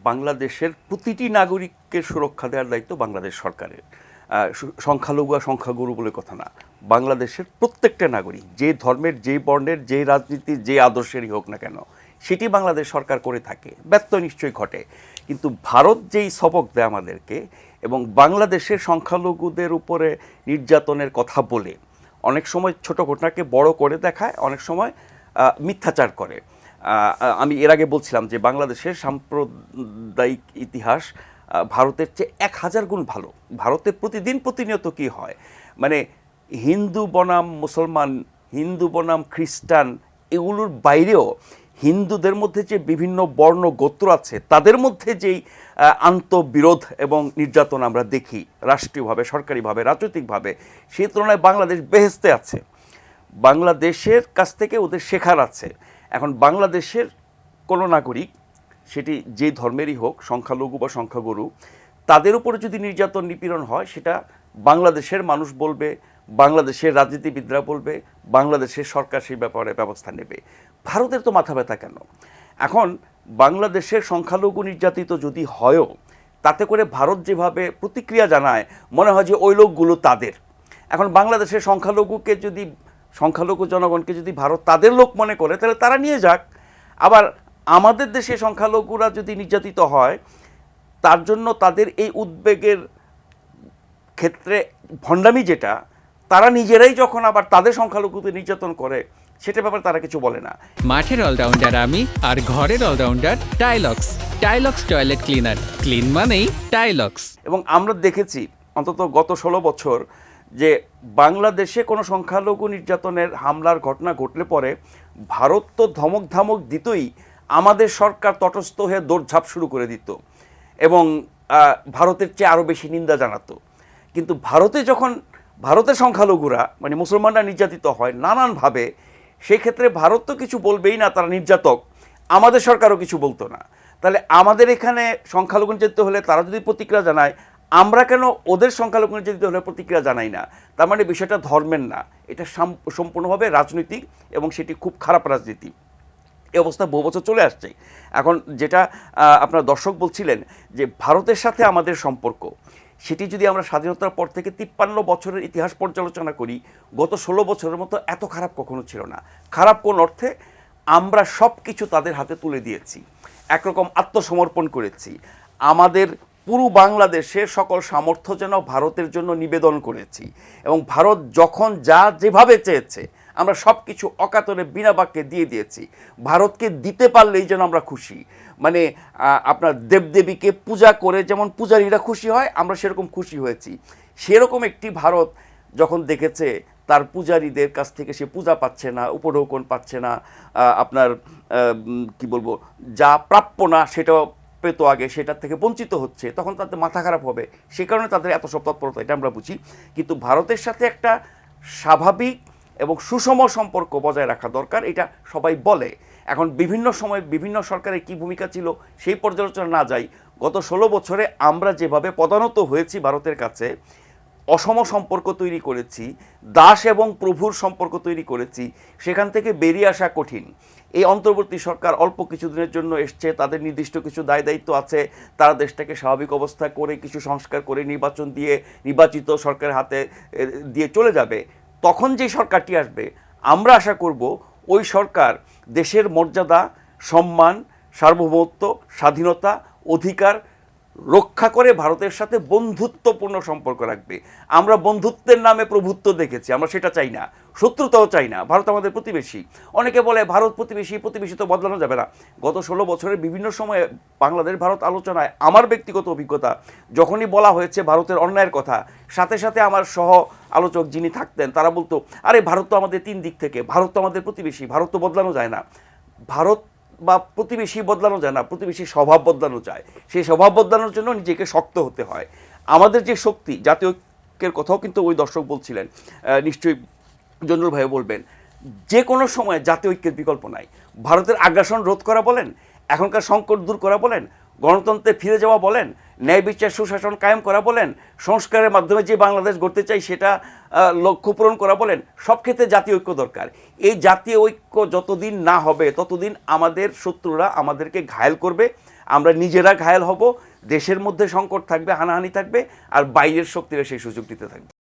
বাংলাদেশের প্রতিটি নাগরিককে সুরক্ষা দেওয়ার দায়িত্ব বাংলাদেশ সরকারের। সংখ্যালঘু আর সংখ্যাগুরু বলে কথা না, বাংলাদেশের প্রত্যেকটা নাগরিক যে ধর্মের, যে বর্ণের, যে রাজনীতির, যে আদর্শেরই হোক না কেন, সেটি বাংলাদেশ সরকার করে থাকে। ব্যত্যয় নিশ্চয়ই ঘটে, কিন্তু ভারত যেই সবক দেয় আমাদেরকে এবং বাংলাদেশের সংখ্যালঘুদের উপরে নির্যাতনের কথা বলে অনেক সময় ছোট ঘটনাকে বড় করে দেখায়, অনেক সময় মিথ্যাচার করে। আমি এর আগে বলছিলাম যে বাংলাদেশের সাম্প্রদায়িক ইতিহাস ভারতের চেয়ে 1000 গুণ ভালো। ভারতে প্রতিদিন প্রতিনিয়ত কী হয়, মানে হিন্দু বনাম মুসলমান, হিন্দু বনাম খ্রিস্টান, এগুলোর বাইরেও হিন্দুদের মধ্যে যে বিভিন্ন বর্ণ গোত্র আছে তাদের মধ্যে যেই আন্তঃবিরোধ এবং নির্যাতন আমরা দেখি রাষ্ট্রীয়ভাবে, সরকারিভাবে, রাজনৈতিকভাবে, সেই তুলনায় বাংলাদেশ বেহেস্তে আছে। বাংলাদেশের কাছ থেকে ওদের শেখার আছে। এখন বাংলাদেশের কোনো নাগরিক, সেটি যে ধর্মেরই হোক, সংখ্যালঘু বা সংখ্যাগুরু, তাদের উপরে যদি নির্যাতন নিপীড়ন হয় সেটা বাংলাদেশের মানুষ বলবে, বাংলাদেশের রাজনীতিবিদরা বলবে, বাংলাদেশের সরকার সেই ব্যাপারে ব্যবস্থা নেবে। ভারতের তো মাথা ব্যথা কেন? এখন বাংলাদেশের সংখ্যালঘু নির্যাতিত যদি হয়ও, তাতে করে ভারত যেভাবে প্রতিক্রিয়া জানায় মনে হয় যে ওই লোকগুলো তাদের। এখন বাংলাদেশের সংখ্যালঘু জনগণকে যদি ভারত তাদের লোক মনে করে তাহলে তারা নিয়ে যাক। আবার আমাদের দেশে সংখ্যালঘুরা যদি নির্যাতিত হয়, তার জন্য তাদের এই উদ্বেগের ক্ষেত্রে ভণ্ডামি যেটা, তারা নিজেরাই যখন আবার তাদের সংখ্যালঘুদের নির্যাতন করে, সেটা ব্যাপারে তারা কিছু বলে না। মাঠের অলরাউন্ডার আমি, আর ঘরের allrounder Tylox. Tylox toilet cleaner, clean মানেই টাইলক্স। এবং আমরা দেখেছি অন্তত গত 16 বছর যে বাংলাদেশে কোনো সংখ্যালঘু নির্যাতনের হামলার ঘটনা ঘটলে পরে ভারত তো ধমক ধামক দিতই, আমাদের সরকার তটস্থ হয়ে দৌড়ঝাঁপ শুরু করে দিত এবং ভারতের চেয়ে আরও বেশি নিন্দা জানাতো। কিন্তু ভারতের সংখ্যালঘুরা মানে মুসলমানরা নির্যাতিত হয় নানানভাবে, সেই ক্ষেত্রে ভারত তো কিছু বলবেই না, তারা নির্যাতক, আমাদের সরকারও কিছু বলতো না। তাহলে আমাদের এখানে সংখ্যালঘু নির্যাতিত হলে তারা যদি প্রতিক্রিয়া জানায়, আমরা কেন ওদের সংখ্যালঘু নির্যাতিত হলে প্রতিক্রিয়া জানাই না? তার মানে বিষয়টা ধর্মের না, এটা সম্পূর্ণভাবে রাজনৈতিক এবং সেটি খুব খারাপ রাজনীতি। এই অবস্থা বহু বছর চলে আসছে। এখন যেটা আপনার দর্শক বলছিলেন যে ভারতের সাথে আমাদের সম্পর্ক, সেটি যদি আমরা স্বাধীনতার পর থেকে 53 বছরের ইতিহাস পর্যালোচনা করি, গত 16 বছরের মতো এত খারাপ কখনো ছিল না। খারাপ কোন অর্থে? আমরা সব কিছু তাদের হাতে তুলে দিয়েছি, একরকম আত্মসমর্পণ করেছি, আমাদের পুরো বাংলাদেশের সকল সামর্থ্য যেন ভারতের জন্য নিবেদন করেছি এবং ভারত যখন যা যেভাবে চেয়েছে আমরা সব কিছু অকাতরে বিনা বাক্যে দিয়ে দিয়েছি। ভারতকে দিতে পারলেই যেন আমরা খুশি। মানে আপনার দেবদেবীকে পূজা করে যেমন পূজারীরা খুশি হয়, আমরা সেরকম খুশি হয়েছি। সেরকম একটি ভারত যখন দেখেছে তার পূজারীদের কাছ থেকে সে পূজা পাচ্ছে না, উপঢৌকন পাচ্ছে না, আপনার কি বলবো, যা প্রাপ্য না সেটাও পেতো আগে, সেটার থেকে বঞ্চিত হচ্ছে, তখন তাদের মাথা খারাপ হবে। সে কারণে তাদের এত সব তৎপরতা, এটা আমরা বুঝি। কিন্তু ভারতের সাথে একটা স্বাভাবিক এবং সুষম সম্পর্ক বজায় রাখা দরকার, এটা সবাই বলে। এখন বিভিন্ন সময় বিভিন্ন সরকারের কী ভূমিকা ছিল সেই পর্যালোচনা না যাই, গত 16 বছরে আমরা যেভাবে পদানত হয়েছি ভারতের কাছে, অসম সম্পর্ক তৈরি করেছি, দাস এবং প্রভুর সম্পর্ক তৈরি করেছি, সেখান থেকে বেরিয়ে আসা কঠিন। এই অন্তর্বর্তী সরকার অল্প কিছুদিনের জন্য এসছে, তাদের নির্দিষ্ট কিছু দায় দায়িত্ব আছে, তারা দেশটাকে স্বাভাবিক অবস্থা করে কিছু সংস্কার করে নির্বাচন দিয়ে নির্বাচিত সরকারের হাতে দিয়ে চলে যাবে। তখন যে সরকারটি আসবে, আমরা আশা করব ওই সরকার দেশের মর্যাদা, সম্মান, সার্বভৌমত্ব, স্বাধীনতা, অধিকার রক্ষা করে ভারতের সাথে বন্ধুত্বপূর্ণ সম্পর্ক রাখবে। আমরা বন্ধুত্বের নামে প্রভুত্ব দেখেছি, আমরা সেটা চাই না, শত্রুতাও চাই না। ভারত আমাদের প্রতিবেশী। অনেকে বলে ভারত প্রতিবেশী, প্রতিবেশী তো বদলানো যাবে না। গত 16 বছরের বিভিন্ন সময়ে বাংলাদেশ ভারত আলোচনায় আমার ব্যক্তিগত অভিজ্ঞতা, যখনই বলা হয়েছে ভারতের অন্যায়ের কথা, সাথে সাথে আমার সহ আলোচক যিনি থাকতেন তারা বলতো, আরে ভারত তো আমাদের 3 দিক থেকে, ভারত তো আমাদের প্রতিবেশী, ভারত তো বদলানো যায় না। ভারত বা প্রতিবেশী বদলানো যায় না, প্রতিবেশী স্বভাব বদলানো যায়। সেই স্বভাব বদলানোর জন্য নিজেকে শক্ত হতে হয়। আমাদের যে শক্তি, জাতীয় ঐক্যের কথাও কিন্তু ওই দর্শক বলছিলেন, নিশ্চয়ই জনুল ভাই বলবেন, যে কোনো সময় জাতীয় ঐক্যের বিকল্প নাই। ভারতের আগ্রাসন রোধ করা বলেন, এখনকার সংকট দূর করা বলেন, গণতন্ত্রে ফিরে যাওয়া বলেন, ন্যায় বিচার সুশাসন কায়েম করা বলেন, সংস্কারের মাধ্যমে যে বাংলাদেশ গড়তে চাই সেটা লক্ষ্য পূরণ করা বলেন, সব ক্ষেত্রে জাতীয় ঐক্য দরকার। এই জাতীয় ঐক্য যতদিন না হবে ততদিন আমাদের শত্রুরা আমাদেরকে ঘায়েল করবে, আমরা নিজেরা ঘায়েল হব, দেশের মধ্যে সংকট থাকবে, হানাহানি থাকবে, আর বাইরের শক্তিরা সেই সুযোগ দিতে থাকবে।